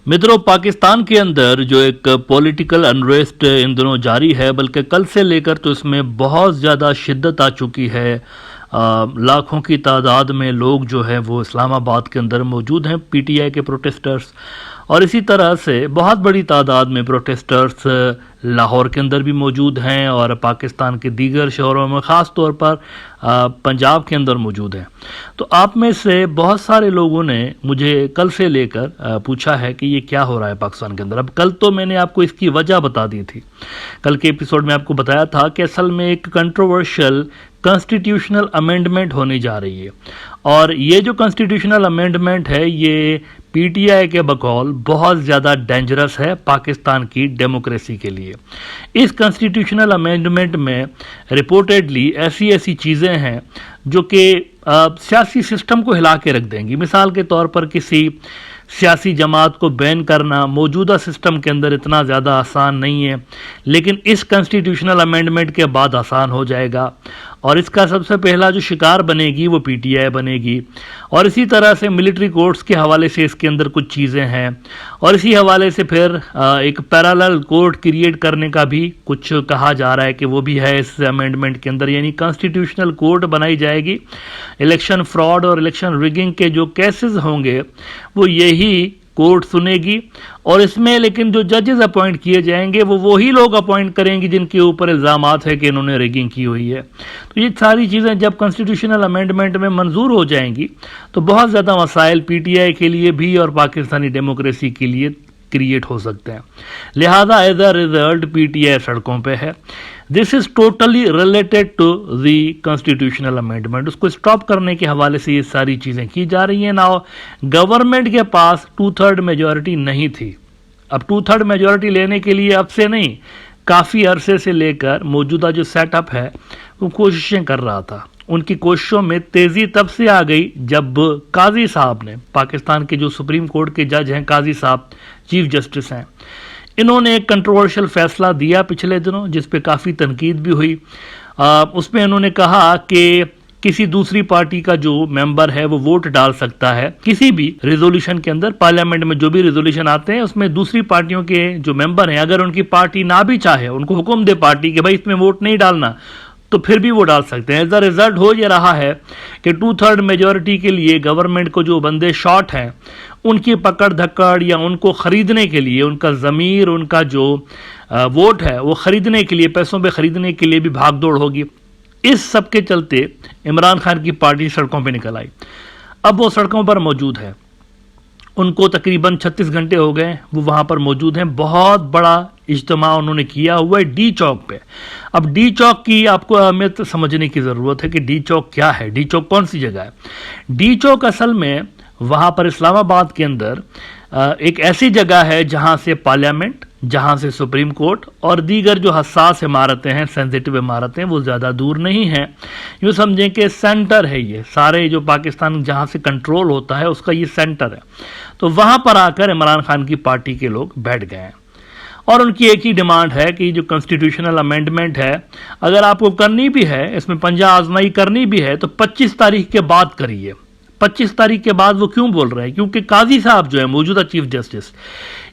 मित्रों, पाकिस्तान के अंदर जो एक पॉलिटिकल अनरेस्ट इन दिनों जारी है, बल्कि कल से लेकर तो इसमें बहुत ज़्यादा शिद्दत आ चुकी है। लाखों की तादाद में लोग जो है वो इस्लामाबाद के अंदर मौजूद हैं, पीटीआई के प्रोटेस्टर्स, और इसी तरह से बहुत बड़ी तादाद में प्रोटेस्टर्स लाहौर के अंदर भी मौजूद हैं और पाकिस्तान के दीगर शहरों में, ख़ास तौर पर पंजाब के अंदर मौजूद हैं। तो आप में से बहुत सारे लोगों ने मुझे कल से लेकर पूछा है कि ये क्या हो रहा है पाकिस्तान के अंदर। अब कल तो मैंने आपको इसकी वजह बता दी थी, कल के एपिसोड में आपको बताया था कि असल में एक कंट्रोवर्शियल कॉन्स्टिट्यूशनल अमेंडमेंट होने जा रही है, और ये जो कॉन्स्टिट्यूशनल अमेंडमेंट है ये पीटीआई के बकौल बहुत ज़्यादा डेंजरस है पाकिस्तान की डेमोक्रेसी के लिए। इस कॉन्स्टिट्यूशनल अमेंडमेंट में रिपोर्टेडली ऐसी ऐसी चीज़ें हैं जो कि सियासी सिस्टम को हिला के रख देंगी। मिसाल के तौर पर किसी सियासी जमात को बैन करना मौजूदा सिस्टम के अंदर इतना ज़्यादा आसान नहीं है, लेकिन इस कॉन्स्टिट्यूशनल अमेंडमेंट के बाद आसान हो जाएगा, और इसका सबसे पहला जो शिकार बनेगी वो पीटीआई बनेगी। और इसी तरह से मिलिट्री कोर्ट्स के हवाले से इसके अंदर कुछ चीज़ें हैं, और इसी हवाले से फिर एक पैरेलल कोर्ट क्रिएट करने का भी कुछ कहा जा रहा है कि वो भी है इस अमेंडमेंट के अंदर, यानी कॉन्स्टिट्यूशनल कोर्ट बनाई जाएगी। इलेक्शन फ्रॉड और इलेक्शन रिगिंग के जो केसेस होंगे वो यही कोर्ट सुनेगी, और इसमें लेकिन जो जजेस अपॉइंट किए जाएंगे वो वही लोग अपॉइंट करेंगे जिनके ऊपर इल्ज़ामात है कि इन्होंने रिगिंग की हुई है। तो ये सारी चीज़ें जब कॉन्स्टिट्यूशनल अमेंडमेंट में मंजूर हो जाएंगी तो बहुत ज़्यादा मसाइल पीटीआई के लिए भी और पाकिस्तानी डेमोक्रेसी के लिए क्रिएट हो सकते हैं। लिहाजा एज अ रिजल्ट पीटीआई सड़कों पे है। This is totally related to the constitutional amendment. उसको स्टॉप करने के हवाले से ये सारी चीज़ें की जा रही हैं। नाउ गवर्नमेंट के पास 2/3 मेजॉरिटी नहीं थी। अब 2/3 मेजॉरिटी लेने के लिए अब से नहीं, काफ़ी अरसे से लेकर मौजूदा जो सेटअप है वो कोशिशें कर रहा था। उनकी कोशिशों में तेज़ी तब से आ गई जब काजी साहब ने, पाकिस्तान के जो सुप्रीम कोर्ट के जज हैं काजी साहब, चीफ जस्टिस हैं, इन्होंने एक कंट्रोवर्शियल फैसला दिया पिछले दिनों जिस पे काफ़ी तनकीद भी हुई। उसमें उन्होंने कहा कि किसी दूसरी पार्टी का जो मेंबर है वो वोट डाल सकता है किसी भी रेजोल्यूशन के अंदर। पार्लियामेंट में जो भी रेजोल्यूशन आते हैं उसमें दूसरी पार्टियों के जो मेंबर हैं, अगर उनकी पार्टी ना भी चाहे, उनको हुक्म दे पार्टी कि भाई इसमें वोट नहीं डालना, तो फिर भी वो डाल सकते हैं। एज अ रिजल्ट हो ये रहा है कि 2/3 मेजॉरिटी के लिए गवर्नमेंट को जो बंदे शॉर्ट हैं उनकी पकड़ धक्कड़ या उनको ख़रीदने के लिए, उनका ज़मीर, उनका जो वोट है वो ख़रीदने के लिए, पैसों पे ख़रीदने के लिए भी भाग दौड़ होगी। इस सब के चलते इमरान खान की पार्टी सड़कों पे निकल आई। अब वो सड़कों पर मौजूद है, उनको तकरीबन 36 घंटे हो गए वो वहाँ पर मौजूद हैं। बहुत बड़ा इज्तिमा उन्होंने किया हुआ है डी चौक पे। अब डी चौक की आपको अहमियत समझने की ज़रूरत है कि डी चौक क्या है, डी चौक कौन सी जगह है। डी चौक असल में वहाँ पर इस्लामाबाद के अंदर एक ऐसी जगह है जहाँ से पार्लियामेंट, जहाँ से सुप्रीम कोर्ट और दीगर जो हसास इमारतें हैं, सेंसिटिव इमारतें, वो ज़्यादा दूर नहीं हैं। यूँ समझें कि सेंटर है, ये सारे जो पाकिस्तान जहाँ से कंट्रोल होता है उसका ये सेंटर है। तो वहाँ पर आकर इमरान खान की पार्टी के लोग बैठ गए हैं, और उनकी एक ही डिमांड है कि जो कॉन्स्टिट्यूशनल अमेंडमेंट है अगर आपको करनी भी है, इसमें पंजा आजमाई करनी भी है, तो 25 तारीख के बाद करिए। 25 तारीख के बाद वो क्यों बोल रहे हैं? क्योंकि काजी साहब जो है मौजूदा चीफ जस्टिस,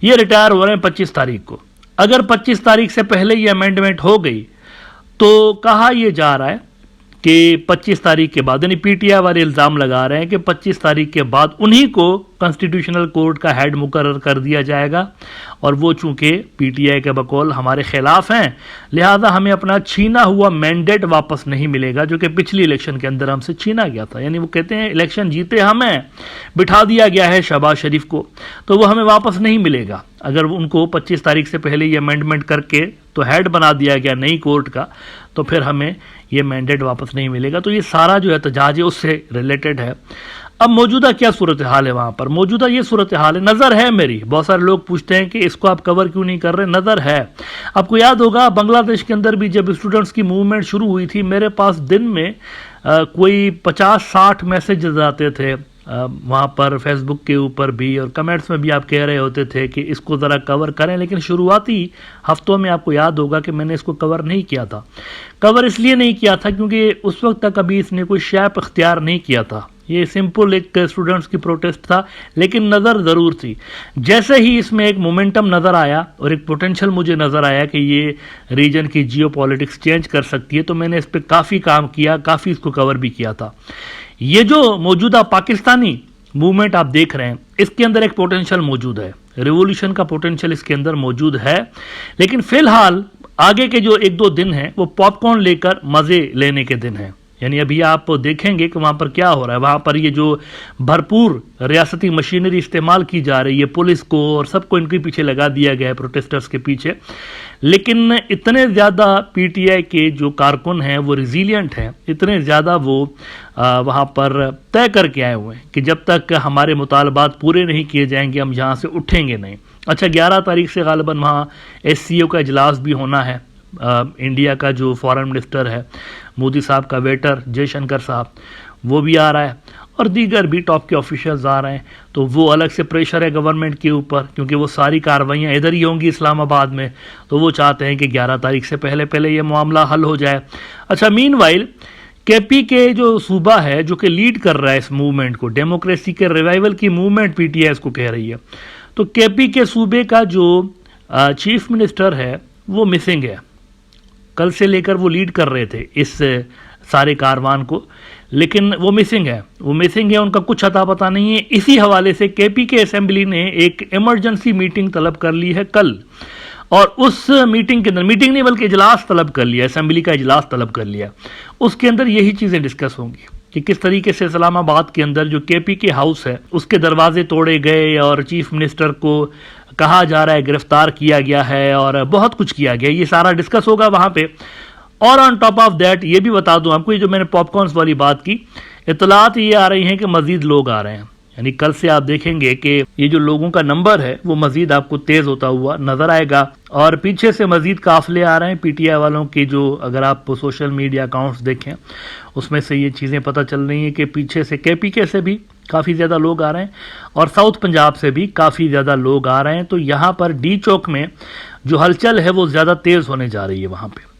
ये रिटायर हो रहे हैं 25 तारीख को। अगर 25 तारीख से पहले ये अमेंडमेंट हो गई तो कहा यह जा रहा है कि 25 तारीख के बाद, यानी पीटीआई वाले इल्ज़ाम लगा रहे हैं कि 25 तारीख के बाद उन्हीं को कॉन्स्टिट्यूशनल कोर्ट का हेड मुकर्रर कर दिया जाएगा, और वो चूंकि पीटीआई के बकौल हमारे खिलाफ हैं, लिहाजा हमें अपना छीना हुआ मैंडेट वापस नहीं मिलेगा जो कि पिछली इलेक्शन के अंदर हमसे छीना गया था। यानी वो कहते हैं इलेक्शन जीते हमें, बिठा दिया गया है शहबाज शरीफ को, तो वो हमें वापस नहीं मिलेगा। अगर उनको 25 तारीख से पहले ये अमेंडमेंट करके तो हेड बना दिया गया नई कोर्ट का, तो फिर हमें ये मैंडेट वापस नहीं मिलेगा। तो ये सारा जो एहतजाज है उससे रिलेटेड है। अब मौजूदा क्या सूरत हाल है वहाँ पर? मौजूदा ये सूरत हाल है, नज़र है मेरी। बहुत सारे लोग पूछते हैं कि इसको आप कवर क्यों नहीं कर रहे, नज़र है। आपको याद होगा बांग्लादेश के अंदर भी जब स्टूडेंट्स की मूवमेंट शुरू हुई थी, मेरे पास दिन में कोई 50-60 मैसेजेस आते थे वहाँ पर फेसबुक के ऊपर भी, और कमेंट्स में भी आप कह रहे होते थे कि इसको ज़रा कवर करें। लेकिन शुरुआती हफ्तों में आपको याद होगा कि मैंने इसको कवर नहीं किया था। कवर इसलिए नहीं किया था क्योंकि उस वक्त तक अभी इसने कोई शैप इख्तियार नहीं किया था। یہ سمپل ایک اسٹوڈنٹس کی پروٹیسٹ تھا، لیکن نظر ضرور تھی. جیسے ہی اس میں ایک مومنٹم نظر آیا اور ایک پوٹینشل مجھے نظر آیا کہ یہ ریجن کی جیو پولیٹکس چینج کر سکتی ہے، تو میں نے اس پہ کافی کام کیا، کافی اس کو کور بھی کیا تھا. یہ جو موجودہ پاکستانی موومنٹ آپ دیکھ رہے ہیں، اس کے اندر ایک پوٹینشل موجود ہے، ریولوشن کا پوٹینشل اس کے اندر موجود ہے. لیکن فی الحال آگے کے جو ایک دو دن ہیں وہ پاپ کارن لے کر مزے لینے کے دن ہیں. یعنی ابھی آپ دیکھیں گے کہ وہاں پر کیا ہو رہا ہے. وہاں پر یہ جو بھرپور ریاستی مشینری استعمال کی جا رہی ہے، پولیس کو اور سب کو ان کے پیچھے لگا دیا گیا ہے، پروٹیسٹرز کے پیچھے. لیکن اتنے زیادہ پی ٹی آئی کے جو کارکن ہیں وہ ریزیلینٹ ہیں، اتنے زیادہ وہ وہاں پر طے کر کے آئے ہوئے ہیں کہ جب تک ہمارے مطالبات پورے نہیں کیے جائیں گے ہم یہاں سے اٹھیں گے نہیں. اچھا، 11 تاریخ سے غالباً وہاں ایس سی او کا اجلاس بھی ہونا ہے. انڈیا کا جو فارن منسٹر ہے مودی صاحب کا ویٹر جے شنکر صاحب، وہ بھی آ رہا ہے اور دیگر بھی ٹاپ کے آفیشلز آ رہے ہیں. تو وہ الگ سے پریشر ہے گورنمنٹ کے اوپر، کیونکہ وہ ساری کارروائیاں ادھر ہی ہوں گی اسلام آباد میں، تو وہ چاہتے ہیں کہ 11 تاریخ سے پہلے یہ معاملہ حل ہو جائے. اچھا، مین وائل کے پی کے جو صوبہ ہے جو کہ لیڈ کر رہا ہے اس موومنٹ کو، ڈیموکریسی کے ریوائول کی موومنٹ پی ٹی آئی اس کو کہہ رہی ہے، تو کے پی کے صوبے کا جو چیف منسٹر ہے وہ مسنگ ہے. کل سے لے کر وہ لیڈ کر رہے تھے اس سارے کاروان کو، لیکن وہ مسنگ ہے. ان کا کچھ اتا پتہ نہیں ہے. اسی حوالے سے کے پی کے اسمبلی نے ایک ایمرجنسی میٹنگ طلب کر لی ہے کل، اور اس میٹنگ کے اندر، میٹنگ نہیں بلکہ اجلاس طلب کر لیا، اسمبلی کا اجلاس طلب کر لیا. اس کے اندر یہی چیزیں ڈسکس ہوں گی کہ کس طریقے سے اسلام آباد کے اندر جو کے پی کے ہاؤس ہے اس کے دروازے توڑے گئے اور چیف منسٹر کو کہا جا رہا ہے گرفتار کیا گیا ہے اور بہت کچھ کیا گیا. یہ سارا ڈسکس ہوگا وہاں پہ. اور آن ٹاپ آف دیٹ یہ بھی بتا دوں آپ کو، یہ جو میں نے پاپ کارنز والی بات کی، اطلاعات یہ آ رہی ہیں کہ مزید لوگ آ رہے ہیں. یعنی کل سے آپ دیکھیں گے کہ یہ جو لوگوں کا نمبر ہے وہ مزید آپ کو تیز ہوتا ہوا نظر آئے گا، اور پیچھے سے مزید قافلے آ رہے ہیں پی ٹی آئی والوں کی. جو اگر آپ سوشل میڈیا اکاؤنٹس دیکھیں اس میں سے یہ چیزیں پتہ چل رہی ہیں کہ پیچھے سے کے پی کے سے بھی کافی زیادہ لوگ آ رہے ہیں اور ساؤتھ پنجاب سے بھی کافی زیادہ لوگ آ رہے ہیں. تو یہاں پر ڈی چوک میں جو ہلچل ہے وہ زیادہ تیز ہونے جا رہی ہے وہاں پہ،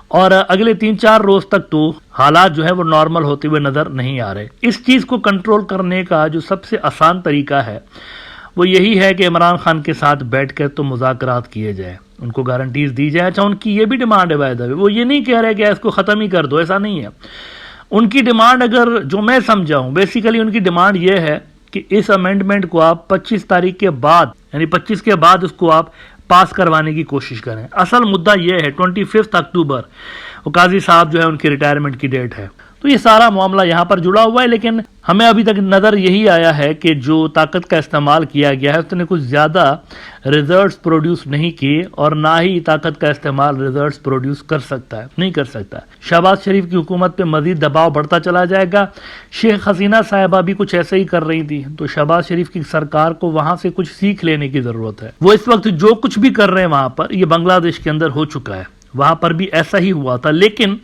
اور اگلے 3-4 روز تک تو حالات جو ہے وہ نارمل ہوتے ہوئے نظر نہیں آ رہے. اس چیز کو کنٹرول کرنے کا جو سب سے آسان طریقہ ہے وہ یہی ہے کہ عمران خان کے ساتھ بیٹھ کر تو مذاکرات کیے جائیں، ان کو گارنٹیز دی جائیں. اچھا، ان کی یہ بھی ڈیمانڈ ہے بائی دا وے، وہ یہ نہیں کہہ رہے کہ اس کو ختم ہی کر دو، ایسا نہیں ہے. ان کی ڈیمانڈ، اگر جو میں سمجھا ہوں، بیسیکلی ان کی ڈیمانڈ یہ ہے کہ اس امینڈمنٹ کو آپ 25 تاریخ کے بعد، یعنی 25 کے بعد اس کو آپ پاس کروانے کی کوشش کریں. اصل مدعا یہ ہے 25 اکتوبر وہ قاضی صاحب جو ہے ان کی ریٹائرمنٹ کی ڈیٹ ہے. تو یہ سارا معاملہ یہاں پر جڑا ہوا ہے. لیکن ہمیں ابھی تک نظر یہی آیا ہے کہ جو طاقت کا استعمال کیا گیا ہے اس نے کچھ زیادہ ریزلٹس پروڈیوس نہیں کیے، اور نہ ہی طاقت کا استعمال ریزلٹس پروڈیوس کر سکتا ہے، نہیں کر سکتا. شہباز شریف کی حکومت پہ مزید دباؤ بڑھتا چلا جائے گا. شیخ حسینہ صاحبہ بھی کچھ ایسے ہی کر رہی تھی، تو شہباز شریف کی سرکار کو وہاں سے کچھ سیکھ لینے کی ضرورت ہے. وہ اس وقت جو کچھ بھی کر رہے ہیں وہاں پر، یہ بنگلہ دیش کے اندر ہو چکا ہے، وہاں پر بھی ایسا ہی ہوا تھا. لیکن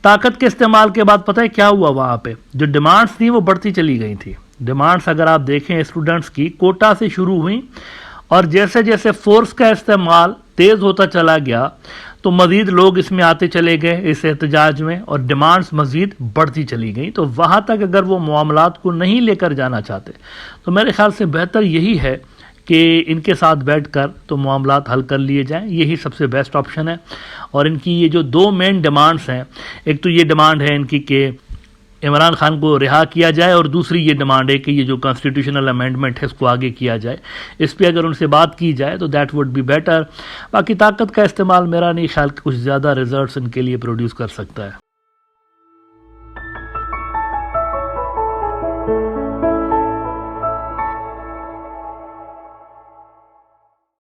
طاقت کے استعمال کے بعد پتہ ہے کیا ہوا؟ وہاں پہ جو ڈیمانڈز تھیں وہ بڑھتی چلی گئی تھی. ڈیمانڈز اگر آپ دیکھیں اسٹوڈنٹس کی، کوٹا سے شروع ہوئیں، اور جیسے جیسے فورس کا استعمال تیز ہوتا چلا گیا تو مزید لوگ اس میں آتے چلے گئے اس احتجاج میں، اور ڈیمانڈز مزید بڑھتی چلی گئیں. تو وہاں تک اگر وہ معاملات کو نہیں لے کر جانا چاہتے تو میرے خیال سے بہتر یہی ہے کہ ان کے ساتھ بیٹھ کر تو معاملات حل کر لیے جائیں. یہی سب سے بیسٹ آپشن ہے. اور ان کی یہ جو 2 مین ڈیمانڈز ہیں، ایک تو یہ ڈیمانڈ ہے ان کی کہ عمران خان کو رہا کیا جائے، اور دوسری یہ ڈیمانڈ ہے کہ یہ جو کانسٹیٹیوشنل امینڈمنٹ ہے اس کو آگے کیا جائے. اس پہ اگر ان سے بات کی جائے تو دیٹ وڈ بی بیٹر. باقی طاقت کا استعمال میرا نہیں خیال کہ کچھ زیادہ ریزلٹس ان کے لیے پروڈیوس کر سکتا ہے.